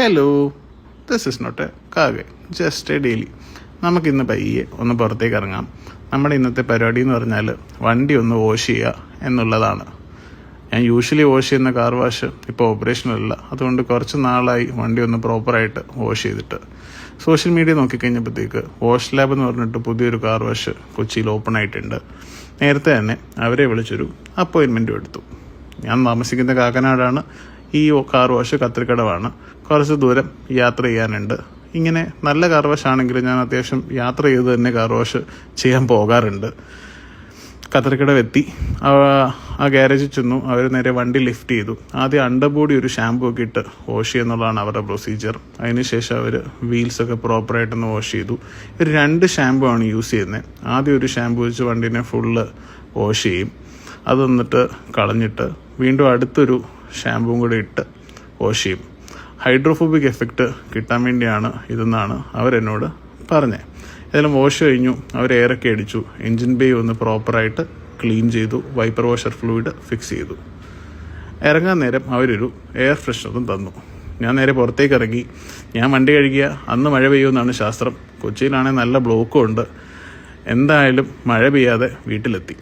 Hello, this is not a Kavya, just a daily. നമുക്കിന്ന് പയ്യെ ഒന്ന് പുറത്തേക്ക് ഇറങ്ങാം. നമ്മുടെ ഇന്നത്തെ പരിപാടി എന്ന് പറഞ്ഞാൽ വണ്ടി ഒന്ന് വാഷ് ചെയ്യുക എന്നുള്ളതാണ്. ഞാൻ യൂഷ്വലി വാഷ് ചെയ്യുന്ന കാർ വാഷ് ഇപ്പോൾ ഓപ്പറേഷനല്ല, അതുകൊണ്ട് കുറച്ച് നാളായി വണ്ടി ഒന്ന് പ്രോപ്പറായിട്ട് വാഷ് ചെയ്തിട്ട്. സോഷ്യൽ മീഡിയ നോക്കിക്കഴിഞ്ഞപ്പോഴത്തേക്ക് വാഷ് ലാബ് എന്ന് പറഞ്ഞിട്ട് പുതിയൊരു കാർ വാഷ് കൊച്ചിയിൽ ഓപ്പൺ ആയിട്ടുണ്ട്. നേരത്തെ തന്നെ അവരെ വിളിച്ചൊരു അപ്പോയിൻമെൻറ്റും എടുത്തു. ഞാൻ താമസിക്കുന്ന കാക്കനാടാണ്. ഈ കാർ വാഷ് കത്രിക്കടവാണ്. കുറച്ച് ദൂരം യാത്ര ചെയ്യാനുണ്ട്. ഇങ്ങനെ നല്ല കാർ വാഷ് ആണെങ്കിൽ ഞാൻ അത്യാവശ്യം യാത്ര ചെയ്ത് തന്നെ കാർ വാഷ് ചെയ്യാൻ പോകാറുണ്ട്. കത്രിക്കടവെത്തി ആ ഗ്യാരേജിൽ ചെന്നു. അവർ നേരെ വണ്ടി ലിഫ്റ്റ് ചെയ്തു. ആദ്യം അണ്ടർബോഡി ഒരു ഷാമ്പൂ ഒക്കെ ഇട്ട് വാഷ് ചെയ്യുന്നുള്ളതാണ് അവരുടെ പ്രൊസീജിയർ. അതിനുശേഷം അവർ വീൽസൊക്കെ പ്രോപ്പറായിട്ടൊന്ന് വാഷ് ചെയ്തു. ഒരു 2 ഷാമ്പൂ ആണ് യൂസ് ചെയ്യുന്നത്. ആദ്യം ഒരു ഷാമ്പൂ വെച്ച് വണ്ടിനെ ഫുള്ള് വാഷ് ചെയ്യും. അത് എന്നിട്ട് കളഞ്ഞിട്ട് വീണ്ടും അടുത്തൊരു ഷാമ്പൂവും കൂടി ഇട്ട് വാഷ് ചെയ്യും. ഹൈഡ്രോഫോബിക് എഫക്റ്റ് കിട്ടാൻ വേണ്ടിയാണ് ഇതെന്നാണ് അവരെന്നോട് പറഞ്ഞത്. ഏതായാലും വാഷ് കഴിഞ്ഞു. അവർ എയറൊക്കെ അടിച്ചു. എൻജിൻ ബേ ഒന്ന് പ്രോപ്പറായിട്ട് ക്ലീൻ ചെയ്തു. വൈപ്പർ വാഷർ ഫ്ലൂയിഡ് ഫിക്സ് ചെയ്തു. ഇറങ്ങാൻ നേരം അവരൊരു എയർ ഫ്രഷ്നറും തന്നു. ഞാൻ നേരെ പുറത്തേക്ക് ഇറങ്ങി. ഞാൻ വണ്ടി കഴുകിയ അന്ന് മഴ പെയ്യുമെന്നാണ് ശാസ്ത്രം. കൊച്ചിയിലാണെങ്കിൽ നല്ല ബ്ലോക്കും ഉണ്ട്. എന്തായാലും മഴ പെയ്യാതെ വീട്ടിലെത്തി.